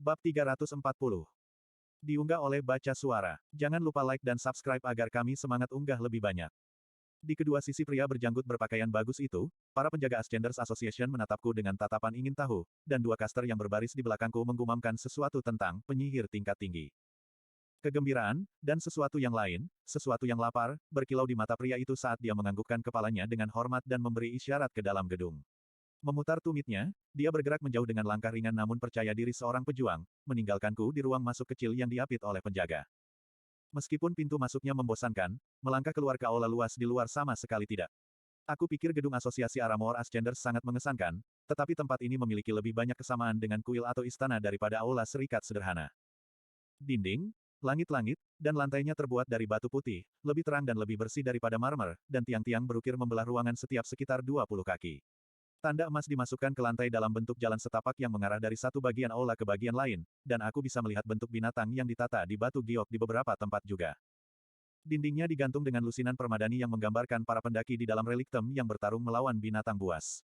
Bab 340. Diunggah oleh Baca Suara. Jangan lupa like dan subscribe agar kami semangat unggah lebih banyak. Di kedua sisi pria berjanggut berpakaian bagus itu, para penjaga Ascenders Association menatapku dengan tatapan ingin tahu, dan dua caster yang berbaris di belakangku menggumamkan sesuatu tentang penyihir tingkat tinggi. Kegembiraan, dan sesuatu yang lain, sesuatu yang lapar, berkilau di mata pria itu saat dia menganggukkan kepalanya dengan hormat dan memberi isyarat ke dalam gedung. Memutar tumitnya, dia bergerak menjauh dengan langkah ringan namun percaya diri seorang pejuang, meninggalkanku di ruang masuk kecil yang diapit oleh penjaga. Meskipun pintu masuknya membosankan, melangkah keluar ke aula luas di luar sama sekali tidak. Aku pikir gedung asosiasi Aramor Ascenders sangat mengesankan, tetapi tempat ini memiliki lebih banyak kesamaan dengan kuil atau istana daripada aula serikat sederhana. Dinding, langit-langit, dan lantainya terbuat dari batu putih, lebih terang dan lebih bersih daripada marmer, dan tiang-tiang berukir membelah ruangan setiap sekitar 20 kaki. Tanda emas dimasukkan ke lantai dalam bentuk jalan setapak yang mengarah dari satu bagian aula ke bagian lain, dan aku bisa melihat bentuk binatang yang ditata di batu giok di beberapa tempat juga. Dindingnya digantung dengan lusinan permadani yang menggambarkan para pendaki di dalam reliktem yang bertarung melawan binatang buas.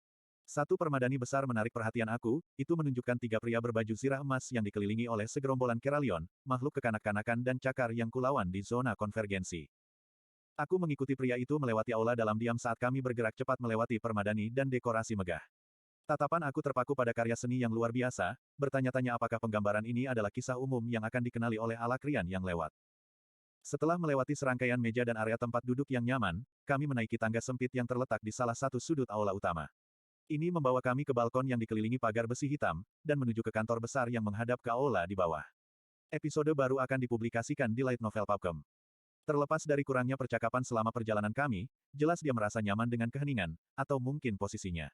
Satu permadani besar menarik perhatian aku, itu menunjukkan tiga pria berbaju zirah emas yang dikelilingi oleh segerombolan Keralion, makhluk kekanak-kanakan dan cakar yang kulawan di zona konvergensi. Aku mengikuti pria itu melewati aula dalam diam saat kami bergerak cepat melewati permadani dan dekorasi megah. Tatapan aku terpaku pada karya seni yang luar biasa, bertanya-tanya apakah penggambaran ini adalah kisah umum yang akan dikenali oleh Alakrian yang lewat. Setelah melewati serangkaian meja dan area tempat duduk yang nyaman, kami menaiki tangga sempit yang terletak di salah satu sudut aula utama. Ini membawa kami ke balkon yang dikelilingi pagar besi hitam, dan menuju ke kantor besar yang menghadap ke aula di bawah. Episode baru akan dipublikasikan di Light Novel Pubcom. Terlepas dari kurangnya percakapan selama perjalanan kami, jelas dia merasa nyaman dengan keheningan, atau mungkin posisinya.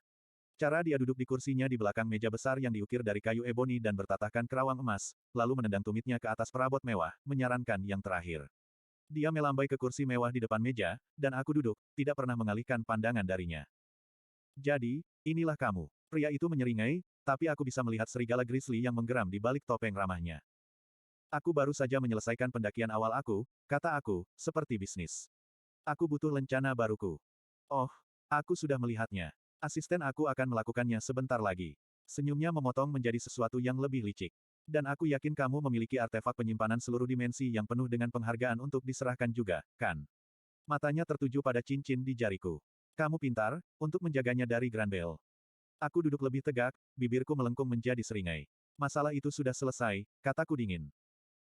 Cara dia duduk di kursinya di belakang meja besar yang diukir dari kayu eboni dan bertatahkan kerawang emas, lalu menendang tumitnya ke atas perabot mewah, menyarankan yang terakhir. Dia melambai ke kursi mewah di depan meja, dan aku duduk, tidak pernah mengalihkan pandangan darinya. Jadi, inilah kamu. Pria itu menyeringai, tapi aku bisa melihat serigala grizzly yang menggeram di balik topeng ramahnya. Aku baru saja menyelesaikan pendakian awal aku, kata aku, seperti bisnis. Aku butuh lencana baruku. Oh, aku sudah melihatnya. Asisten aku akan melakukannya sebentar lagi. Senyumnya memotong menjadi sesuatu yang lebih licik. Dan aku yakin kamu memiliki artefak penyimpanan seluruh dimensi yang penuh dengan penghargaan untuk diserahkan juga, kan? Matanya tertuju pada cincin di jariku. Kamu pintar, untuk menjaganya dari Granbell. Aku duduk lebih tegak, bibirku melengkung menjadi seringai. Masalah itu sudah selesai, kataku dingin.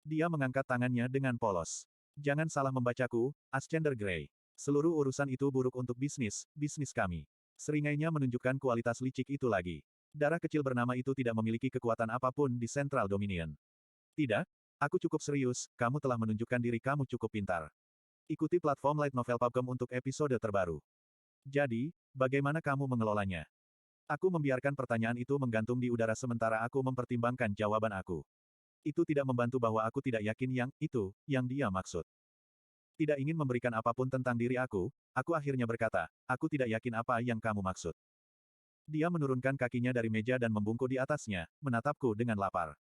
Dia mengangkat tangannya dengan polos. Jangan salah membacaku, Ascender Grey. Seluruh urusan itu buruk untuk bisnis kami. Seringainya menunjukkan kualitas licik itu lagi. Darah kecil bernama itu tidak memiliki kekuatan apapun di Central Dominion. Tidak, aku cukup serius, kamu telah menunjukkan diri kamu cukup pintar. Ikuti platform Light Novel Pubcom untuk episode terbaru. Jadi, bagaimana kamu mengelolanya? Aku membiarkan pertanyaan itu menggantung di udara sementara aku mempertimbangkan jawaban aku. Itu tidak membantu bahwa aku tidak yakin yang dia maksud. Tidak ingin memberikan apapun tentang diri aku akhirnya berkata, aku tidak yakin apa yang kamu maksud. Dia menurunkan kakinya dari meja dan membungkuk di atasnya, menatapku dengan lapar.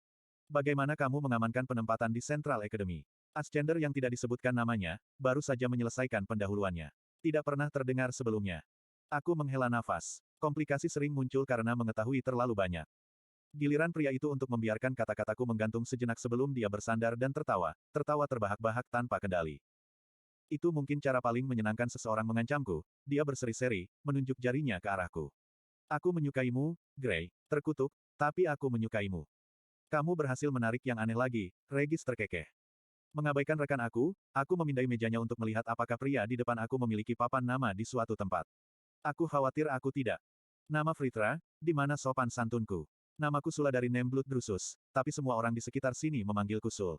Bagaimana kamu mengamankan penempatan di Central Academy? Ascender yang tidak disebutkan namanya, baru saja menyelesaikan pendahuluannya. Tidak pernah terdengar sebelumnya. Aku menghela nafas. Komplikasi sering muncul karena mengetahui terlalu banyak. Giliran pria itu untuk membiarkan kata-kataku menggantung sejenak sebelum dia bersandar dan tertawa terbahak-bahak tanpa kendali. Itu mungkin cara paling menyenangkan seseorang mengancamku, dia berseri-seri, menunjuk jarinya ke arahku. Aku menyukaimu, Grey, terkutuk, tapi aku menyukaimu. Kamu berhasil menarik yang aneh lagi, Regis terkekeh. Mengabaikan rekan aku memindai mejanya untuk melihat apakah pria di depan aku memiliki papan nama di suatu tempat. Aku khawatir aku tidak. Nama Fritra, di mana sopan santunku? Namaku Sula dari Nemblut Drusus, tapi semua orang di sekitar sini memanggilku Sul.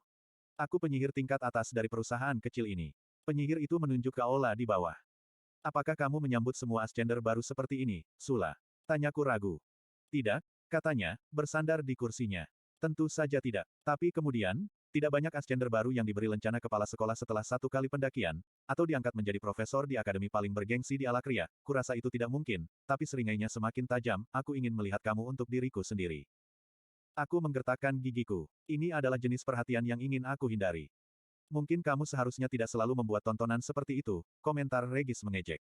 Aku penyihir tingkat atas dari perusahaan kecil ini. Penyihir itu menunjuk ke aula di bawah. Apakah kamu menyambut semua Ascender baru seperti ini, Sula? Tanyaku ragu. Tidak, katanya, bersandar di kursinya. Tentu saja tidak. Tapi kemudian, tidak banyak Ascender baru yang diberi lencana kepala sekolah setelah satu kali pendakian, atau diangkat menjadi profesor di akademi paling bergengsi di Alakria. Kurasa itu tidak mungkin, tapi seringainya semakin tajam, aku ingin melihat kamu untuk diriku sendiri. Aku menggertakkan gigiku. Ini adalah jenis perhatian yang ingin aku hindari. Mungkin kamu seharusnya tidak selalu membuat tontonan seperti itu, komentar Regis mengejek.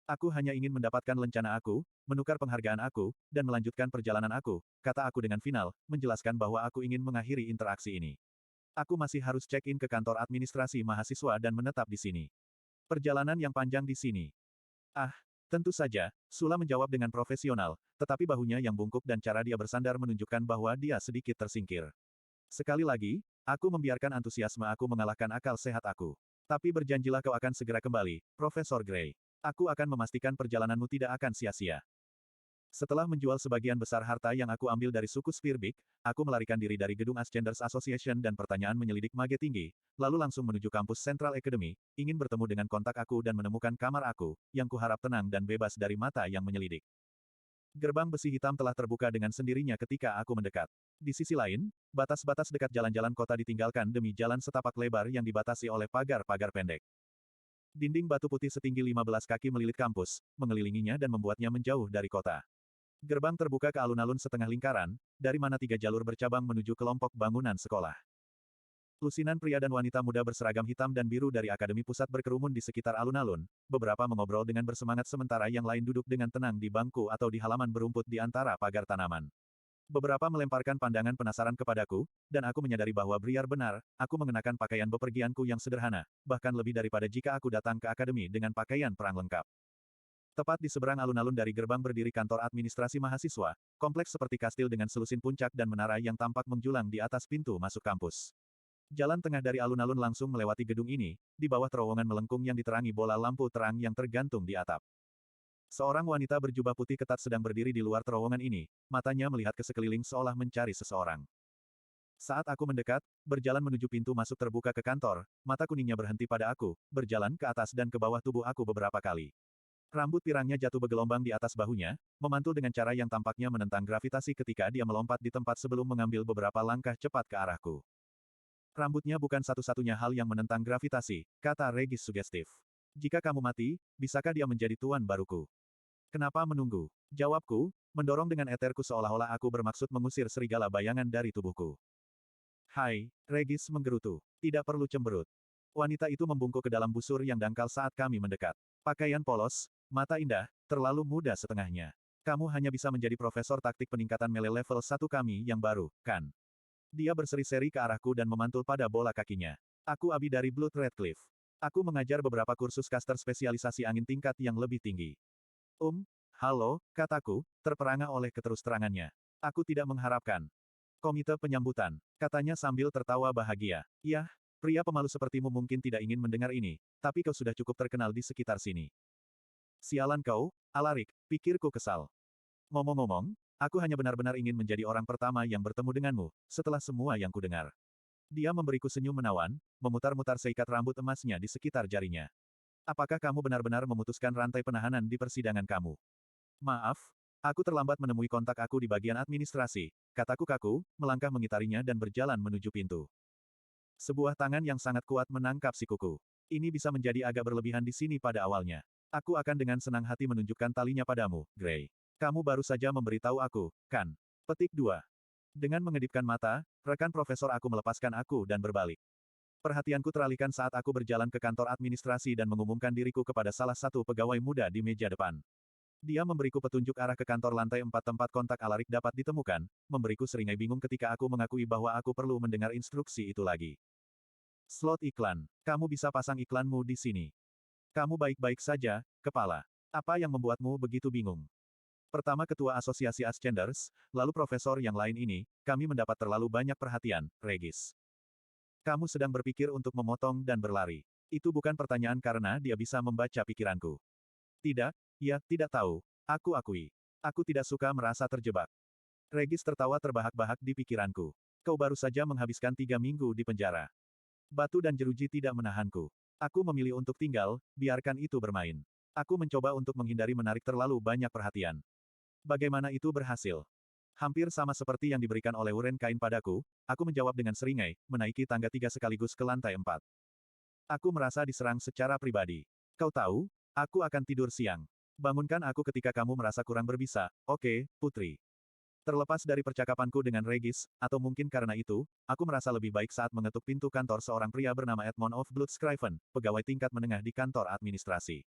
Aku hanya ingin mendapatkan lencana aku, menukar penghargaan aku, dan melanjutkan perjalanan aku, kata aku dengan final, menjelaskan bahwa aku ingin mengakhiri interaksi ini. Aku masih harus check-in ke kantor administrasi mahasiswa dan menetap di sini. Perjalanan yang panjang di sini. Ah, tentu saja, Sula menjawab dengan profesional, tetapi bahunya yang bungkuk dan cara dia bersandar menunjukkan bahwa dia sedikit tersingkir. Sekali lagi, aku membiarkan antusiasme aku mengalahkan akal sehat aku. Tapi berjanjilah kau akan segera kembali, Profesor Gray. Aku akan memastikan perjalananmu tidak akan sia-sia. Setelah menjual sebagian besar harta yang aku ambil dari suku Spearbeak, aku melarikan diri dari gedung Ascenders Association dan pertanyaan menyelidik Mage Tinggi, lalu langsung menuju kampus Central Academy, ingin bertemu dengan kontak aku dan menemukan kamar aku, yang kuharap tenang dan bebas dari mata yang menyelidik. Gerbang besi hitam telah terbuka dengan sendirinya ketika aku mendekat. Di sisi lain, batas-batas dekat jalan-jalan kota ditinggalkan demi jalan setapak lebar yang dibatasi oleh pagar-pagar pendek. Dinding batu putih setinggi 15 kaki melilit kampus, mengelilinginya dan membuatnya menjauh dari kota. Gerbang terbuka ke alun-alun setengah lingkaran, dari mana 3 jalur bercabang menuju kelompok bangunan sekolah. Lusinan pria dan wanita muda berseragam hitam dan biru dari Akademi Pusat berkerumun di sekitar alun-alun, beberapa mengobrol dengan bersemangat sementara yang lain duduk dengan tenang di bangku atau di halaman berumput di antara pagar tanaman. Beberapa melemparkan pandangan penasaran kepadaku, dan aku menyadari bahwa Briar benar, aku mengenakan pakaian bepergianku yang sederhana, bahkan lebih daripada jika aku datang ke akademi dengan pakaian perang lengkap. Tepat di seberang alun-alun dari gerbang berdiri kantor administrasi mahasiswa, kompleks seperti kastil dengan selusin puncak dan menara yang tampak menjulang di atas pintu masuk kampus. Jalan tengah dari alun-alun langsung melewati gedung ini, di bawah terowongan melengkung yang diterangi bola lampu terang yang tergantung di atap. Seorang wanita berjubah putih ketat sedang berdiri di luar terowongan ini, matanya melihat ke sekeliling seolah mencari seseorang. Saat aku mendekat, berjalan menuju pintu masuk terbuka ke kantor, mata kuningnya berhenti pada aku, berjalan ke atas dan ke bawah tubuh aku beberapa kali. Rambut pirangnya jatuh bergelombang di atas bahunya, memantul dengan cara yang tampaknya menentang gravitasi ketika dia melompat di tempat sebelum mengambil beberapa langkah cepat ke arahku. Rambutnya bukan satu-satunya hal yang menentang gravitasi, kata Regis sugestif. Jika kamu mati, bisakah dia menjadi tuan baruku? Kenapa menunggu? Jawabku, mendorong dengan eterku seolah-olah aku bermaksud mengusir serigala bayangan dari tubuhku. Hai, Regis menggerutu. Tidak perlu cemberut. Wanita itu membungkuk ke dalam busur yang dangkal saat kami mendekat. Pakaian polos, mata indah, terlalu muda setengahnya. Kamu hanya bisa menjadi profesor taktik peningkatan melee level 1 kami yang baru, kan? Dia berseri-seri ke arahku dan memantul pada bola kakinya. Aku Abi dari Blood Redcliffe. Aku mengajar beberapa kursus caster spesialisasi angin tingkat yang lebih tinggi. Halo, kataku, terperangah oleh keterus-terangannya. Aku tidak mengharapkan. Komite penyambutan, katanya sambil tertawa bahagia. Yah, pria pemalu sepertimu mungkin tidak ingin mendengar ini, tapi kau sudah cukup terkenal di sekitar sini. Sialan kau, Alarik, pikirku kesal. Ngomong-ngomong, aku hanya benar-benar ingin menjadi orang pertama yang bertemu denganmu, setelah semua yang kudengar. Dia memberiku senyum menawan, memutar-mutar seikat rambut emasnya di sekitar jarinya. Apakah kamu benar-benar memutuskan rantai penahanan di persidangan kamu? Maaf, aku terlambat menemui kontak aku di bagian administrasi, kataku kaku, melangkah mengitarinya dan berjalan menuju pintu. Sebuah tangan yang sangat kuat menangkap sikuku. Ini bisa menjadi agak berlebihan di sini pada awalnya. Aku akan dengan senang hati menunjukkan talinya padamu, Gray. Kamu baru saja memberitahu aku, kan? Petik 2. Dengan mengedipkan mata, rekan profesor aku melepaskan aku dan berbalik. Perhatianku teralihkan saat aku berjalan ke kantor administrasi dan mengumumkan diriku kepada salah satu pegawai muda di meja depan. Dia memberiku petunjuk arah ke kantor lantai 4 tempat kontak Alarik dapat ditemukan, memberiku seringai bingung ketika aku mengakui bahwa aku perlu mendengar instruksi itu lagi. Slot iklan. Kamu bisa pasang iklanmu di sini. Kamu baik-baik saja, kepala. Apa yang membuatmu begitu bingung? Pertama ketua asosiasi Ascenders, lalu profesor yang lain ini, kami mendapat terlalu banyak perhatian, Regis. Kamu sedang berpikir untuk memotong dan berlari. Itu bukan pertanyaan karena dia bisa membaca pikiranku. Tidak, ya, tidak tahu. Aku akui. Aku tidak suka merasa terjebak. Regis tertawa terbahak-bahak di pikiranku. Kau baru saja menghabiskan 3 minggu di penjara. Batu dan jeruji tidak menahanku. Aku memilih untuk tinggal, biarkan itu bermain. Aku mencoba untuk menghindari menarik terlalu banyak perhatian. Bagaimana itu berhasil? Hampir sama seperti yang diberikan oleh Uren Kain padaku, aku menjawab dengan seringai, menaiki tangga 3 sekaligus ke lantai 4. Aku merasa diserang secara pribadi. Kau tahu, aku akan tidur siang. Bangunkan aku ketika kamu merasa kurang berbisa, oke, putri. Terlepas dari percakapanku dengan Regis, atau mungkin karena itu, aku merasa lebih baik saat mengetuk pintu kantor seorang pria bernama Edmond of Bloodscriven, pegawai tingkat menengah di kantor administrasi.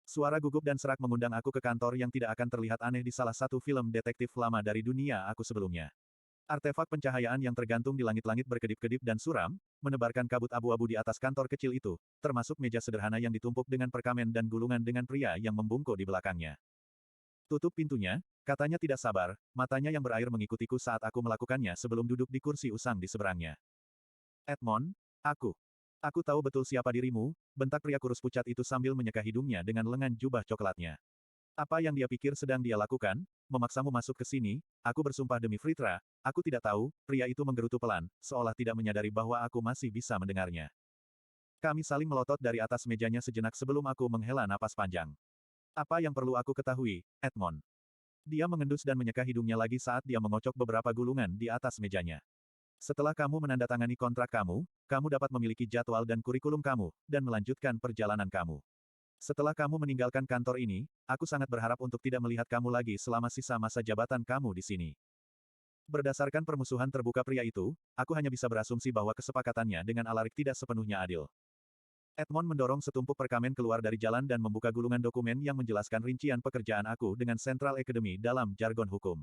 Suara gugup dan serak mengundang aku ke kantor yang tidak akan terlihat aneh di salah satu film detektif lama dari dunia aku sebelumnya. Artefak pencahayaan yang tergantung di langit-langit berkedip-kedip dan suram, menebarkan kabut abu-abu di atas kantor kecil itu, termasuk meja sederhana yang ditumpuk dengan perkamen dan gulungan dengan pria yang membungkuk di belakangnya. Tutup pintunya, katanya tidak sabar, matanya yang berair mengikutiku saat aku melakukannya sebelum duduk di kursi usang di seberangnya. Edmond, aku. Aku tahu betul siapa dirimu, bentak pria kurus pucat itu sambil menyeka hidungnya dengan lengan jubah coklatnya. Apa yang dia pikir sedang dia lakukan? Memaksamu masuk ke sini? Aku bersumpah demi Fritra, aku tidak tahu. Pria itu menggerutu pelan, seolah tidak menyadari bahwa aku masih bisa mendengarnya. Kami saling melotot dari atas mejanya sejenak sebelum aku menghela napas panjang. Apa yang perlu aku ketahui, Edmond? Dia mengendus dan menyeka hidungnya lagi saat dia mengocok beberapa gulungan di atas mejanya. Setelah kamu menandatangani kontrak kamu, kamu dapat memiliki jadwal dan kurikulum kamu, dan melanjutkan perjalanan kamu. Setelah kamu meninggalkan kantor ini, aku sangat berharap untuk tidak melihat kamu lagi selama sisa masa jabatan kamu di sini. Berdasarkan permusuhan terbuka pria itu, aku hanya bisa berasumsi bahwa kesepakatannya dengan Alarik tidak sepenuhnya adil. Edmond mendorong setumpuk perkamen keluar dari jalan dan membuka gulungan dokumen yang menjelaskan rincian pekerjaan aku dengan Central Academy dalam jargon hukum.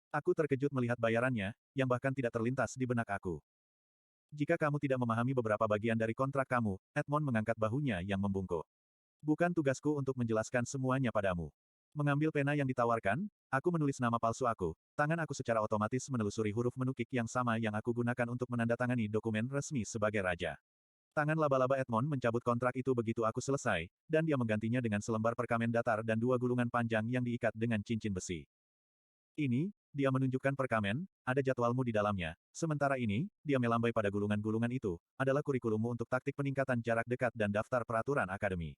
Aku terkejut melihat bayarannya, yang bahkan tidak terlintas di benak aku. Jika kamu tidak memahami beberapa bagian dari kontrak kamu, Edmond mengangkat bahunya yang membungkuk. Bukan tugasku untuk menjelaskan semuanya padamu. Mengambil pena yang ditawarkan, aku menulis nama palsu aku. Tangan aku secara otomatis menelusuri huruf menukik yang sama yang aku gunakan untuk menandatangani dokumen resmi sebagai raja. Tangan laba-laba Edmond mencabut kontrak itu begitu aku selesai, dan dia menggantinya dengan selembar perkamen datar dan dua gulungan panjang yang diikat dengan cincin besi. Ini, dia menunjukkan perkamen, ada jadwalmu di dalamnya. Sementara ini, dia melambai pada gulungan-gulungan itu, adalah kurikulummu untuk taktik peningkatan jarak dekat dan daftar peraturan akademi.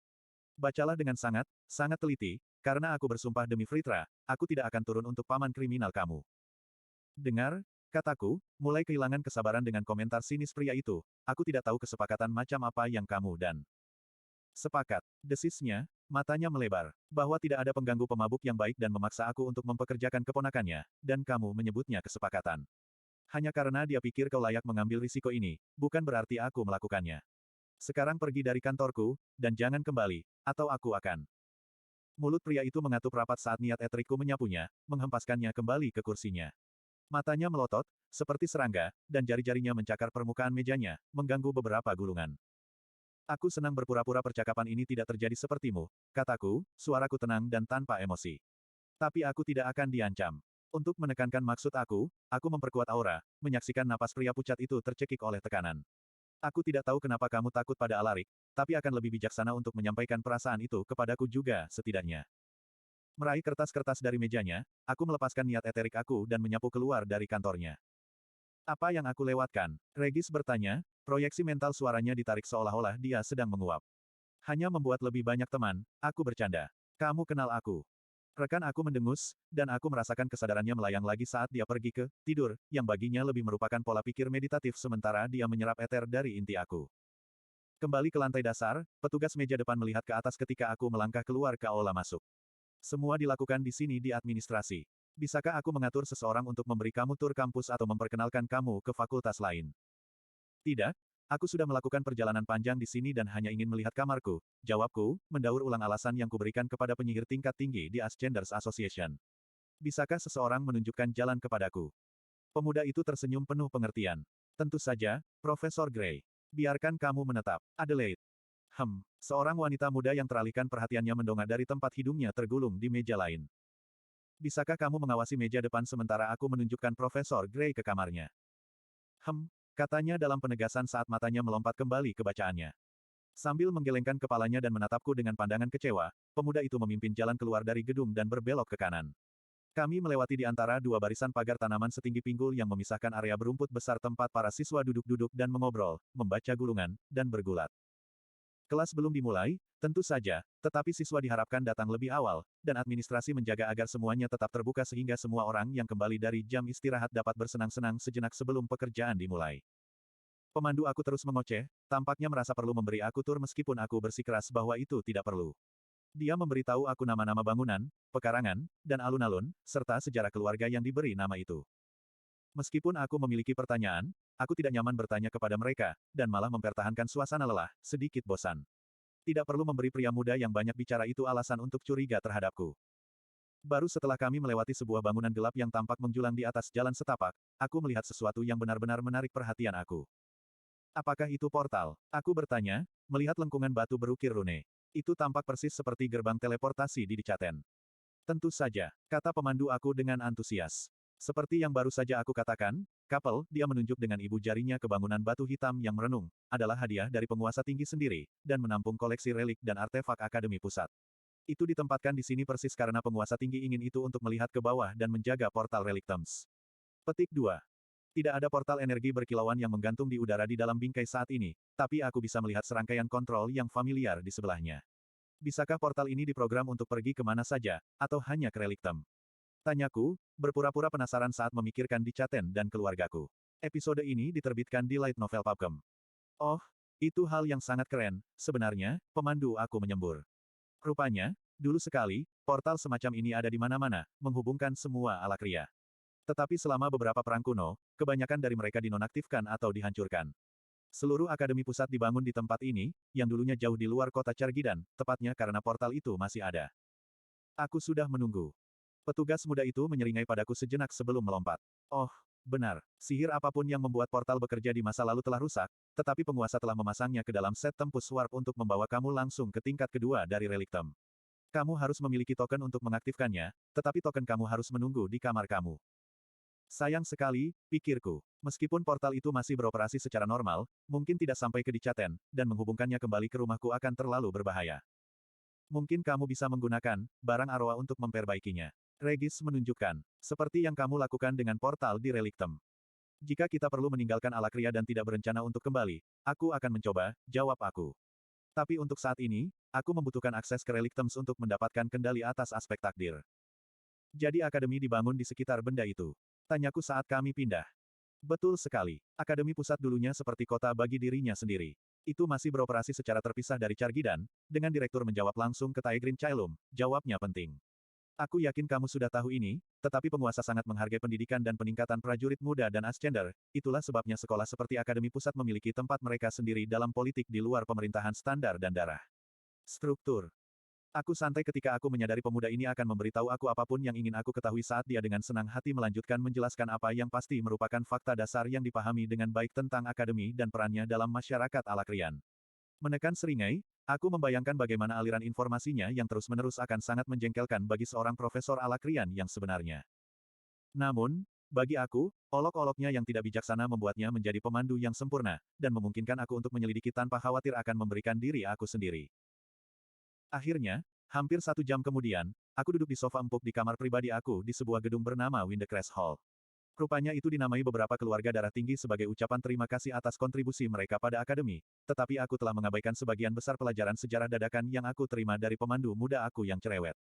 Bacalah dengan sangat, sangat teliti, karena aku bersumpah demi Fritra, aku tidak akan turun untuk paman kriminal kamu. Dengar, kataku, mulai kehilangan kesabaran dengan komentar sinis pria itu, aku tidak tahu kesepakatan macam apa yang kamu dan sepakat. Desisnya, matanya melebar, bahwa tidak ada pengganggu pemabuk yang baik dan memaksa aku untuk mempekerjakan keponakannya, dan kamu menyebutnya kesepakatan. Hanya karena dia pikir kau layak mengambil risiko ini, bukan berarti aku melakukannya. Sekarang pergi dari kantorku, dan jangan kembali, atau aku akan. Mulut pria itu mengatup rapat saat niat etrikku menyapunya, menghempaskannya kembali ke kursinya. Matanya melotot, seperti serangga, dan jari-jarinya mencakar permukaan mejanya, mengganggu beberapa gulungan. Aku senang berpura-pura percakapan ini tidak terjadi sepertimu, kataku, suaraku tenang dan tanpa emosi. Tapi aku tidak akan diancam. Untuk menekankan maksud aku memperkuat aura, menyaksikan napas pria pucat itu tercekik oleh tekanan. Aku tidak tahu kenapa kamu takut pada Alarik, tapi akan lebih bijaksana untuk menyampaikan perasaan itu kepadaku juga, setidaknya. Meraih kertas-kertas dari mejanya, aku melepaskan niat eterik aku dan menyapu keluar dari kantornya. Apa yang aku lewatkan? Regis bertanya, proyeksi mental suaranya ditarik seolah-olah dia sedang menguap. Hanya membuat lebih banyak teman, aku bercanda. Kamu kenal aku. Rekan aku mendengus, dan aku merasakan kesadarannya melayang lagi saat dia pergi ke tidur, yang baginya lebih merupakan pola pikir meditatif sementara dia menyerap eter dari inti aku. Kembali ke lantai dasar, petugas meja depan melihat ke atas ketika aku melangkah keluar ke aula masuk. Semua dilakukan di sini di administrasi. Bisakah aku mengatur seseorang untuk memberi kamu tur kampus atau memperkenalkan kamu ke fakultas lain? Tidak, aku sudah melakukan perjalanan panjang di sini dan hanya ingin melihat kamarku. Jawabku, mendaur ulang alasan yang kuberikan kepada penyihir tingkat tinggi di Ascenders Association. Bisakah seseorang menunjukkan jalan kepadaku? Pemuda itu tersenyum penuh pengertian. Tentu saja, Profesor Gray. Biarkan kamu menetap. Adelaide. Seorang wanita muda yang teralihkan perhatiannya mendongak dari tempat hidungnya tergulung di meja lain. Bisakah kamu mengawasi meja depan sementara aku menunjukkan Profesor Gray ke kamarnya? Katanya dalam penegasan saat matanya melompat kembali ke bacaannya. Sambil menggelengkan kepalanya dan menatapku dengan pandangan kecewa, pemuda itu memimpin jalan keluar dari gedung dan berbelok ke kanan. Kami melewati di antara dua barisan pagar tanaman setinggi pinggul yang memisahkan area berumput besar tempat para siswa duduk-duduk dan mengobrol, membaca gulungan, dan bergulat. Kelas belum dimulai, tentu saja, tetapi siswa diharapkan datang lebih awal, dan administrasi menjaga agar semuanya tetap terbuka sehingga semua orang yang kembali dari jam istirahat dapat bersenang-senang sejenak sebelum pekerjaan dimulai. Pemandu aku terus mengoceh, tampaknya merasa perlu memberi aku tur meskipun aku bersikeras bahwa itu tidak perlu. Dia memberitahu aku nama-nama bangunan, pekarangan, dan alun-alun, serta sejarah keluarga yang diberi nama itu. Meskipun aku memiliki pertanyaan, aku tidak nyaman bertanya kepada mereka, dan malah mempertahankan suasana lelah, sedikit bosan. Tidak perlu memberi pria muda yang banyak bicara itu alasan untuk curiga terhadapku. Baru setelah kami melewati sebuah bangunan gelap yang tampak menjulang di atas jalan setapak, aku melihat sesuatu yang benar-benar menarik perhatian aku. Apakah itu portal? Aku bertanya, melihat lengkungan batu berukir rune. Itu tampak persis seperti gerbang teleportasi di Dicaten. Tentu saja, kata pemandu aku dengan antusias. Seperti yang baru saja aku katakan, Kapel, dia menunjuk dengan ibu jarinya ke bangunan batu hitam yang merenung, adalah hadiah dari penguasa tinggi sendiri, dan menampung koleksi relik dan artefak Akademi Pusat. Itu ditempatkan di sini persis karena penguasa tinggi ingin itu untuk melihat ke bawah dan menjaga portal relik Thames. Petik 2. Tidak ada portal energi berkilauan yang menggantung di udara di dalam bingkai saat ini, tapi aku bisa melihat serangkaian kontrol yang familiar di sebelahnya. Bisakah portal ini diprogram untuk pergi kemana saja, atau hanya ke relik Thames? Tanyaku, berpura-pura penasaran saat memikirkan Dicaten dan keluargaku. Episode ini diterbitkan di Light Novel Pubcom. Oh, itu hal yang sangat keren, sebenarnya, pemandu aku menyembur. Rupanya, dulu sekali, portal semacam ini ada di mana-mana, menghubungkan semua Alakria. Tetapi selama beberapa perang kuno, kebanyakan dari mereka dinonaktifkan atau dihancurkan. Seluruh akademi pusat dibangun di tempat ini, yang dulunya jauh di luar kota Cargidan, tepatnya karena portal itu masih ada. Aku sudah menunggu. Petugas muda itu menyeringai padaku sejenak sebelum melompat. Oh, benar, sihir apapun yang membuat portal bekerja di masa lalu telah rusak, tetapi penguasa telah memasangnya ke dalam set tempus warp untuk membawa kamu langsung ke tingkat kedua dari relik Thames. Kamu harus memiliki token untuk mengaktifkannya, tetapi token kamu harus menunggu di kamar kamu. Sayang sekali, pikirku. Meskipun portal itu masih beroperasi secara normal, mungkin tidak sampai ke Dicaten, dan menghubungkannya kembali ke rumahku akan terlalu berbahaya. Mungkin kamu bisa menggunakan barang arwah untuk memperbaikinya. Regis menunjukkan, seperti yang kamu lakukan dengan portal di relik Thames. Jika kita perlu meninggalkan Alakria dan tidak berencana untuk kembali, aku akan mencoba, jawab aku. Tapi untuk saat ini, aku membutuhkan akses ke relik Thames untuk mendapatkan kendali atas aspek takdir. Jadi akademi dibangun di sekitar benda itu. Tanyaku saat kami pindah. Betul sekali. Akademi pusat dulunya seperti kota bagi dirinya sendiri. Itu masih beroperasi secara terpisah dari Cargidan, dengan direktur menjawab langsung ke Taegrin Caelum, jawabnya penting. Aku yakin kamu sudah tahu ini, tetapi penguasa sangat menghargai pendidikan dan peningkatan prajurit muda dan ascender, itulah sebabnya sekolah seperti Akademi Pusat memiliki tempat mereka sendiri dalam politik di luar pemerintahan standar dan darah. Struktur. Aku santai ketika aku menyadari pemuda ini akan memberitahu aku apapun yang ingin aku ketahui saat dia dengan senang hati melanjutkan menjelaskan apa yang pasti merupakan fakta dasar yang dipahami dengan baik tentang akademi dan perannya dalam masyarakat Alakrian. Menekan seringai, aku membayangkan bagaimana aliran informasinya yang terus-menerus akan sangat menjengkelkan bagi seorang profesor Alakrian yang sebenarnya. Namun, bagi aku, olok-oloknya yang tidak bijaksana membuatnya menjadi pemandu yang sempurna, dan memungkinkan aku untuk menyelidiki tanpa khawatir akan memberikan diri aku sendiri. Akhirnya, hampir 1 jam kemudian, aku duduk di sofa empuk di kamar pribadi aku di sebuah gedung bernama Windecrest Hall. Rupanya itu dinamai beberapa keluarga darah tinggi sebagai ucapan terima kasih atas kontribusi mereka pada akademi, tetapi aku telah mengabaikan sebagian besar pelajaran sejarah dadakan yang aku terima dari pemandu muda aku yang cerewet.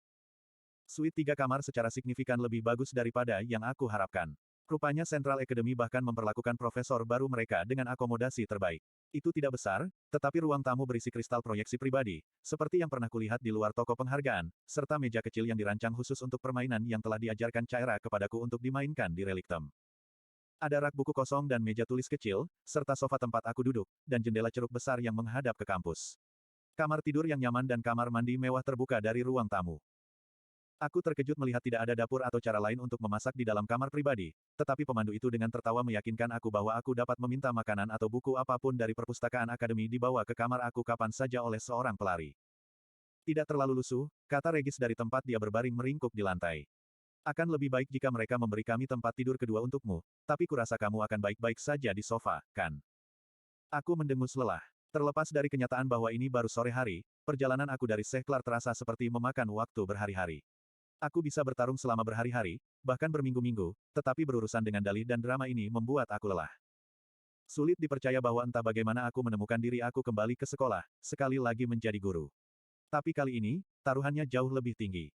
Suite 3 kamar secara signifikan lebih bagus daripada yang aku harapkan. Rupanya Central Academy bahkan memperlakukan profesor baru mereka dengan akomodasi terbaik. Itu tidak besar, tetapi ruang tamu berisi kristal proyeksi pribadi, seperti yang pernah kulihat di luar toko penghargaan, serta meja kecil yang dirancang khusus untuk permainan yang telah diajarkan Caira kepadaku untuk dimainkan di relik Thames. Ada rak buku kosong dan meja tulis kecil, serta sofa tempat aku duduk, dan jendela ceruk besar yang menghadap ke kampus. Kamar tidur yang nyaman dan kamar mandi mewah terbuka dari ruang tamu. Aku terkejut melihat tidak ada dapur atau cara lain untuk memasak di dalam kamar pribadi, tetapi pemandu itu dengan tertawa meyakinkan aku bahwa aku dapat meminta makanan atau buku apapun dari perpustakaan akademi dibawa ke kamar aku kapan saja oleh seorang pelari. Tidak terlalu lusuh, kata Regis dari tempat dia berbaring meringkuk di lantai. Akan lebih baik jika mereka memberi kami tempat tidur kedua untukmu, tapi kurasa kamu akan baik-baik saja di sofa, kan? Aku mendengus lelah. Terlepas dari kenyataan bahwa ini baru sore hari, perjalanan aku dari Seklar terasa seperti memakan waktu berhari-hari. Aku bisa bertarung selama berhari-hari, bahkan berminggu-minggu, tetapi berurusan dengan dalih dan drama ini membuat aku lelah. Sulit dipercaya bahwa entah bagaimana aku menemukan diri aku kembali ke sekolah, sekali lagi menjadi guru. Tapi kali ini, taruhannya jauh lebih tinggi.